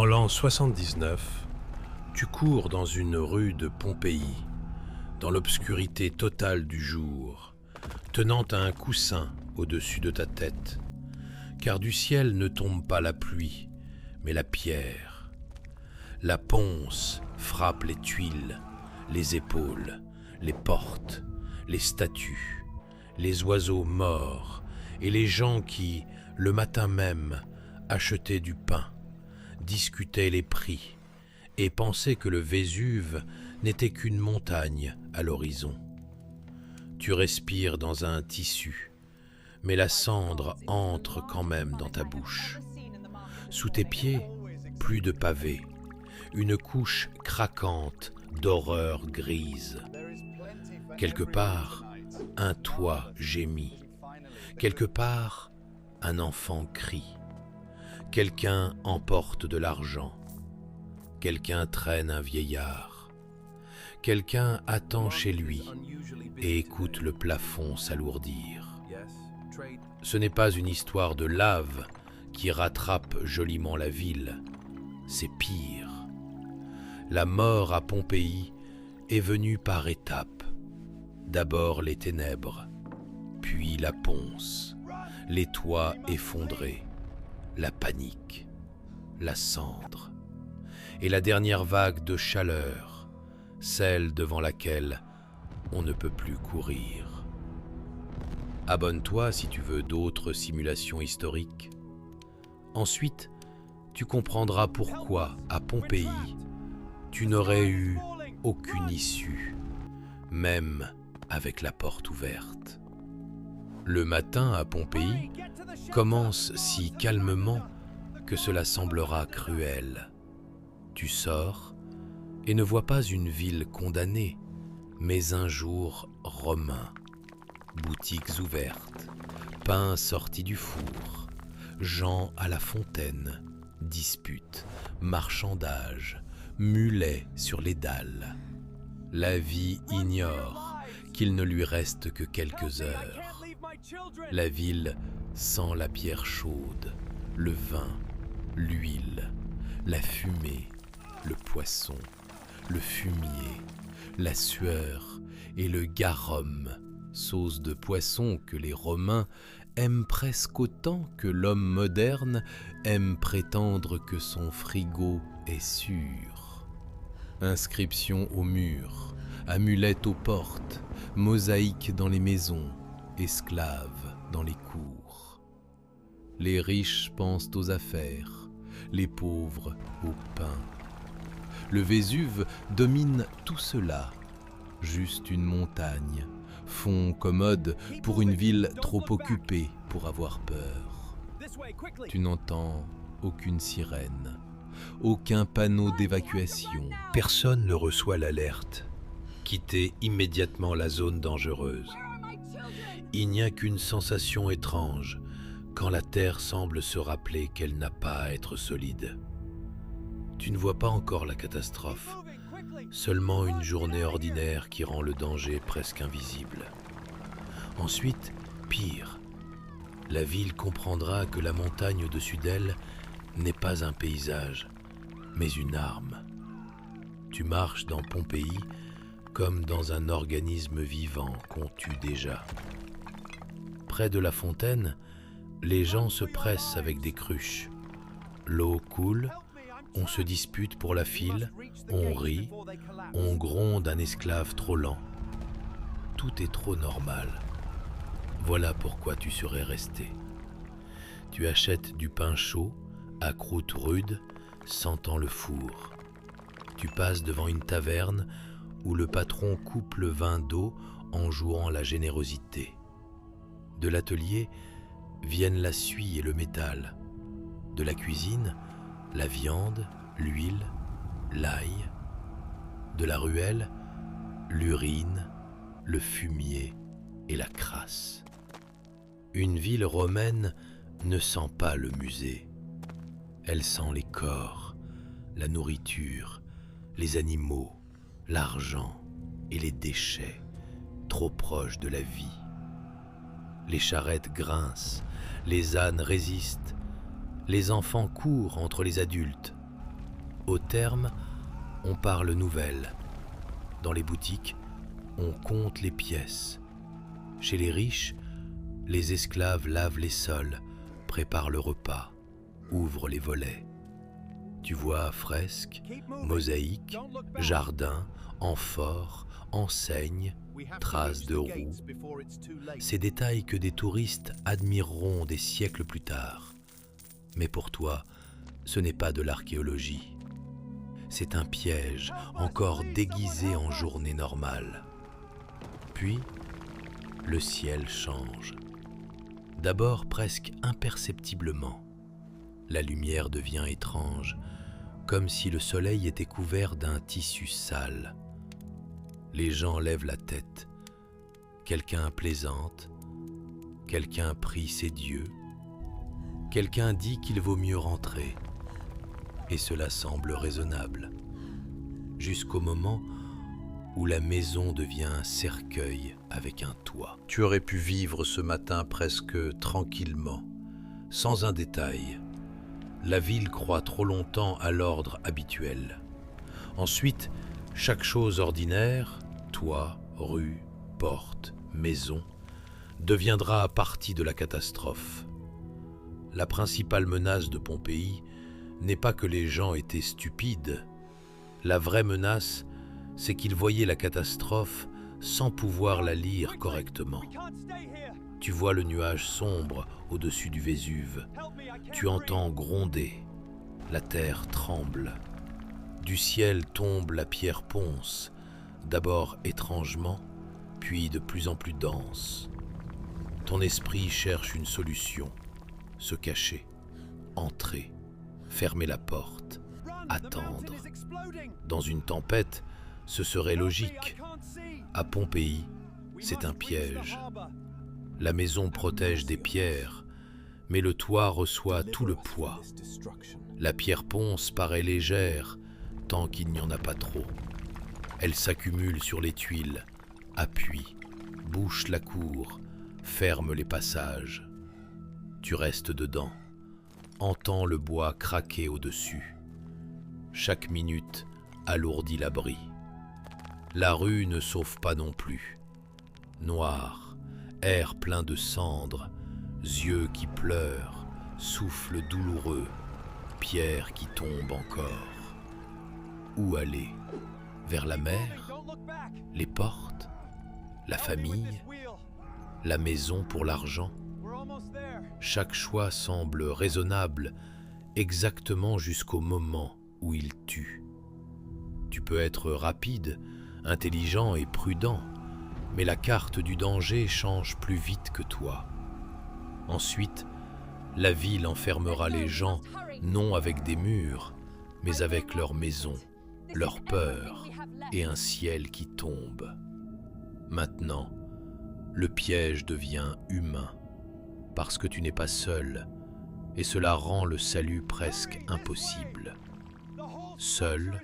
En l'an 79, tu cours dans une rue de Pompéi, dans l'obscurité totale du jour, tenant un coussin au-dessus de ta tête, car du ciel ne tombe pas la pluie, mais la pierre. La ponce frappe les tuiles, les épaules, les portes, les statues, les oiseaux morts et les gens qui, le matin même, achetaient du pain, discutaient les prix et pensaient que le Vésuve n'était qu'une montagne à l'horizon. Tu respires dans un tissu, mais la cendre entre quand même dans ta bouche. Sous tes pieds, plus de pavés, une couche craquante d'horreur grise. Quelque part, un toit gémit. Quelque part, un enfant crie. Quelqu'un emporte de l'argent. Quelqu'un traîne un vieillard. Quelqu'un attend chez lui et écoute le plafond s'alourdir. Ce n'est pas une histoire de lave qui rattrape joliment la ville, c'est pire. La mort à Pompéi est venue par étapes. D'abord les ténèbres, puis la ponce, les toits effondrés, la panique, la cendre, et la dernière vague de chaleur, celle devant laquelle on ne peut plus courir. Abonne-toi si tu veux d'autres simulations historiques. Ensuite, tu comprendras pourquoi, à Pompéi, tu n'aurais eu aucune issue, même avec la porte ouverte. Le matin à Pompéi commence si calmement que cela semblera cruel. Tu sors et ne vois pas une ville condamnée, mais un jour romain. Boutiques ouvertes, pain sorti du four, gens à la fontaine, disputes, marchandages, mulets sur les dalles. La vie ignore qu'il ne lui reste que quelques heures. La ville sent la bière chaude, le vin, l'huile, la fumée, le poisson, le fumier, la sueur et le garum, sauce de poisson que les Romains aiment presque autant que l'homme moderne aime prétendre que son frigo est sûr. Inscriptions aux murs, amulettes aux portes, mosaïques dans les maisons, esclaves dans les cours. Les riches pensent aux affaires, les pauvres au pain. Le Vésuve domine tout cela, juste une montagne, fond commode pour une ville trop occupée pour avoir peur. Tu n'entends aucune sirène, aucun panneau d'évacuation. Personne ne reçoit l'alerte. Quittez immédiatement la zone dangereuse. Il n'y a qu'une sensation étrange quand la terre semble se rappeler qu'elle n'a pas à être solide. Tu ne vois pas encore la catastrophe, seulement une journée ordinaire qui rend le danger presque invisible. Ensuite, pire, la ville comprendra que la montagne au-dessus d'elle n'est pas un paysage, mais une arme. Tu marches dans Pompéi comme dans un organisme vivant qu'on tue déjà. Près de la fontaine, les gens se pressent avec des cruches. L'eau coule, on se dispute pour la file, on rit, on gronde un esclave trop lent. Tout est trop normal. Voilà pourquoi tu serais resté. Tu achètes du pain chaud, à croûte rude, sentant le four. Tu passes devant une taverne où le patron coupe le vin d'eau en jouant la générosité. De l'atelier viennent la suie et le métal. De la cuisine, la viande, l'huile, l'ail. De la ruelle, l'urine, le fumier et la crasse. Une ville romaine ne sent pas le musée. Elle sent les corps, la nourriture, les animaux, l'argent et les déchets, trop proches de la vie. Les charrettes grincent, les ânes résistent, les enfants courent entre les adultes, Au terme, on parle nouvelles. Dans les boutiques, on compte les pièces. Chez les riches, les esclaves lavent les sols, préparent le repas, ouvrent les volets. Tu vois fresques, mosaïques, jardins, amphores, enseignes, traces de roues. Ces détails que des touristes admireront des siècles plus tard. Mais pour toi, ce n'est pas de l'archéologie. C'est un piège encore déguisé en journée normale. Puis, le ciel change. D'abord presque imperceptiblement. La lumière devient étrange, comme si le soleil était couvert d'un tissu sale. Les gens lèvent la tête. Quelqu'un plaisante. Quelqu'un prie ses dieux. Quelqu'un dit qu'il vaut mieux rentrer. Et cela semble raisonnable. Jusqu'au moment où la maison devient un cercueil avec un toit. Tu aurais pu vivre ce matin presque tranquillement, sans un détail. La ville croit trop longtemps à l'ordre habituel. Ensuite, chaque chose ordinaire, toit, rue, porte, maison, deviendra partie de la catastrophe. La principale menace de Pompéi n'est pas que les gens étaient stupides. La vraie menace, c'est qu'ils voyaient la catastrophe sans pouvoir la lire correctement. Tu vois le nuage sombre au-dessus du Vésuve. Tu entends gronder. La terre tremble. Du ciel tombe la pierre ponce, d'abord étrangement, puis de plus en plus dense. Ton esprit cherche une solution. Se cacher, entrer, fermer la porte, attendre. Dans une tempête, ce serait logique. À Pompéi, c'est un piège. La maison protège des pierres, mais le toit reçoit tout le poids. La pierre ponce paraît légère, tant qu'il n'y en a pas trop. Elle s'accumule sur les tuiles, appuie, bouche la cour, ferme les passages. Tu restes dedans, entends le bois craquer au-dessus. Chaque minute alourdit l'abri. La rue ne sauve pas non plus. Noir, air plein de cendres, yeux qui pleurent, souffle douloureux, pierres qui tombent encore. Où aller? Vers la mer? Les portes? La famille? La maison pour l'argent? Chaque choix semble raisonnable, exactement jusqu'au moment où il tue. Tu peux être rapide, intelligent et prudent, mais la carte du danger change plus vite que toi. Ensuite, la ville enfermera les gens, non avec des murs, mais avec leurs maisons, leurs peurs et un ciel qui tombe. Maintenant, le piège devient humain, parce que tu n'es pas seul, et cela rend le salut presque impossible. Seul,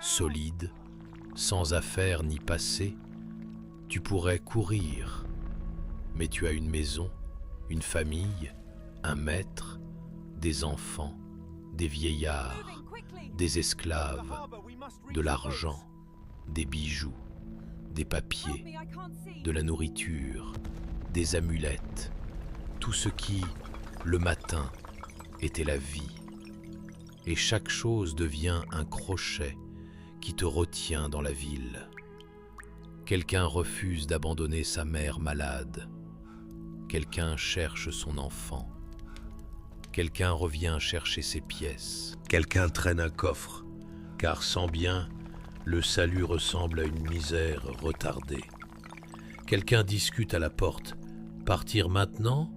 solide, sans affaires ni passé, tu pourrais courir, mais tu as une maison, une famille, un maître, des enfants, des vieillards, des esclaves, de l'argent, des bijoux, des papiers, de la nourriture, des amulettes, tout ce qui, le matin, était la vie. Et chaque chose devient un crochet qui te retient dans la ville. Quelqu'un refuse d'abandonner sa mère malade. Quelqu'un cherche son enfant. Quelqu'un revient chercher ses pièces. Quelqu'un traîne un coffre, car sans bien, le salut ressemble à une misère retardée. Quelqu'un discute à la porte. Partir maintenant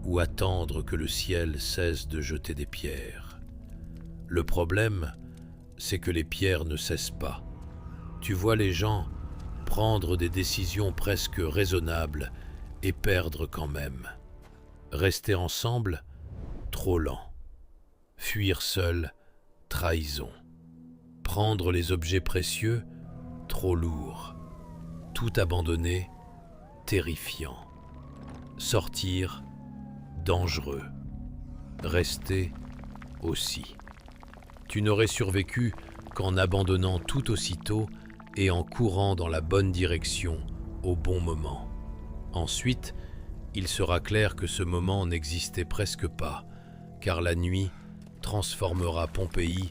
ou attendre que le ciel cesse de jeter des pierres? Le problème, c'est que les pierres ne cessent pas. Tu vois les gens prendre des décisions presque raisonnables et perdre quand même. Rester ensemble, trop lent. Fuir seul, trahison. Prendre les objets précieux, trop lourd. Tout abandonner, terrifiant. Sortir, dangereux. Rester aussi. Tu n'aurais survécu qu'en abandonnant tout aussitôt et en courant dans la bonne direction au bon moment. Ensuite, il sera clair que ce moment n'existait presque pas, car la nuit transformera Pompéi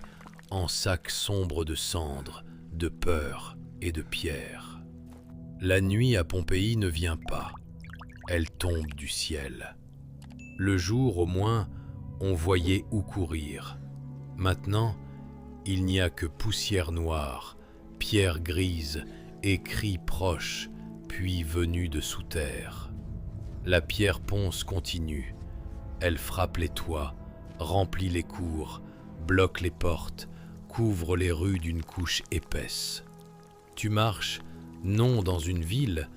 en sac sombre de cendres, de peur et de pierres. La nuit à Pompéi ne vient pas, elle tombe du ciel. Le jour, au moins, on voyait où courir. Maintenant, il n'y a que poussière noire, pierres grises et cris proches, puis venus de sous terre. La pierre ponce continue. Elle frappe les toits, remplit les cours, bloque les portes, couvre les rues d'une couche épaisse. Tu marches non dans une ville,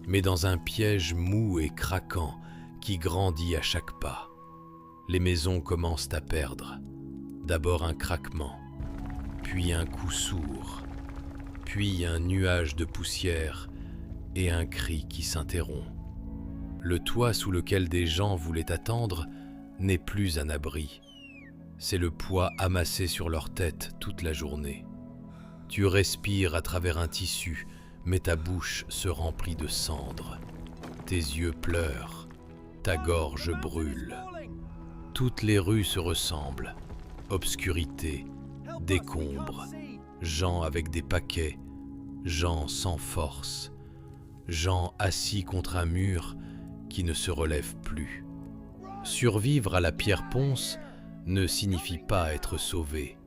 mais dans un piège mou et craquant qui grandit à chaque pas. Les maisons commencent à perdre. D'abord un craquement, puis un coup sourd, puis un nuage de poussière et un cri qui s'interrompt. Le toit sous lequel des gens voulaient attendre n'est plus un abri. C'est le poids amassé sur leur tête toute la journée. Tu respires à travers un tissu, mais ta bouche se remplit de cendres. Tes yeux pleurent, ta gorge brûle. Toutes les rues se ressemblent. Obscurité, décombres, gens avec des paquets, gens sans force, gens assis contre un mur qui ne se relève plus. Survivre à la pierre ponce ne signifie pas être sauvé,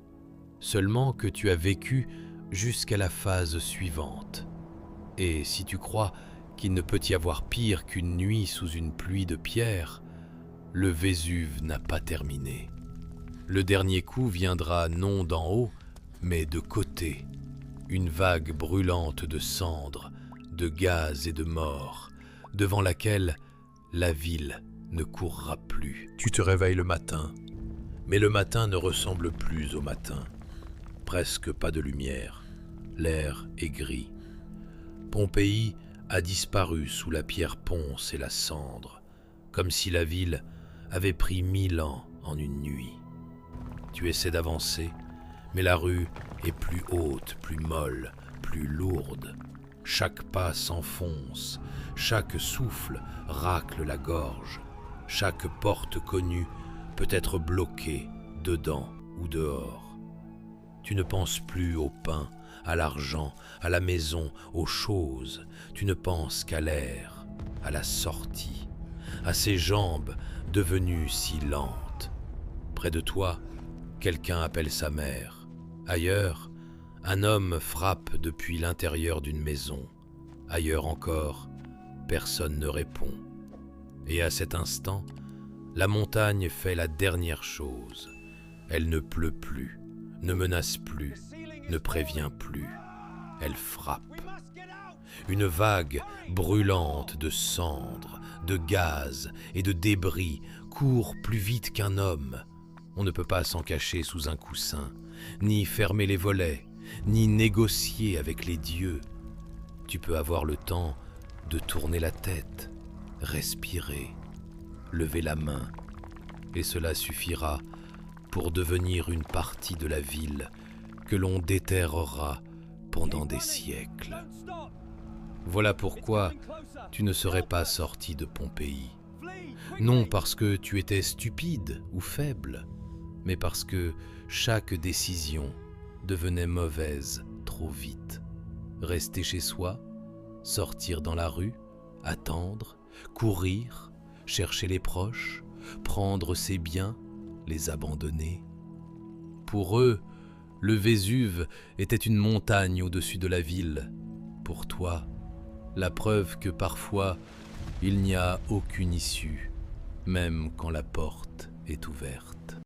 seulement que tu as vécu jusqu'à la phase suivante. Et si tu crois qu'il ne peut y avoir pire qu'une nuit sous une pluie de pierres, le Vésuve n'a pas terminé. Le dernier coup viendra non d'en haut, mais de côté. Une vague brûlante de cendres, de gaz et de mort, devant laquelle la ville ne courra plus. Tu te réveilles le matin, mais le matin ne ressemble plus au matin. Presque pas de lumière, l'air est gris. Pompéi a disparu sous la pierre ponce et la cendre, comme si la ville avait pris 1000 ans en une nuit. Tu essaies d'avancer, mais la rue est plus haute, plus molle, plus lourde. Chaque pas s'enfonce, chaque souffle racle la gorge, chaque porte connue peut être bloquée dedans ou dehors. Tu ne penses plus au pain, à l'argent, à la maison, aux choses. Tu ne penses qu'à l'air, à la sortie, à ces jambes devenues si lentes. Près de toi, quelqu'un appelle sa mère. Ailleurs, un homme frappe depuis l'intérieur d'une maison. Ailleurs encore, personne ne répond. Et à cet instant, la montagne fait la dernière chose. Elle ne pleut plus, ne menace plus, ne prévient plus. Elle frappe. Une vague brûlante de cendres, de gaz et de débris court plus vite qu'un homme. On ne peut pas s'en cacher sous un coussin, ni fermer les volets, ni négocier avec les dieux. Tu peux avoir le temps de tourner la tête, respirer, lever la main, et cela suffira pour devenir une partie de la ville que l'on déterrera pendant des siècles. Voilà pourquoi tu ne serais pas sorti de Pompéi. Non parce que tu étais stupide ou faible, mais parce que chaque décision devenait mauvaise trop vite. Rester chez soi, sortir dans la rue, attendre, courir, chercher les proches, prendre ses biens, les abandonner. Pour eux, le Vésuve était une montagne au-dessus de la ville. Pour toi, la preuve que parfois, il n'y a aucune issue, même quand la porte est ouverte.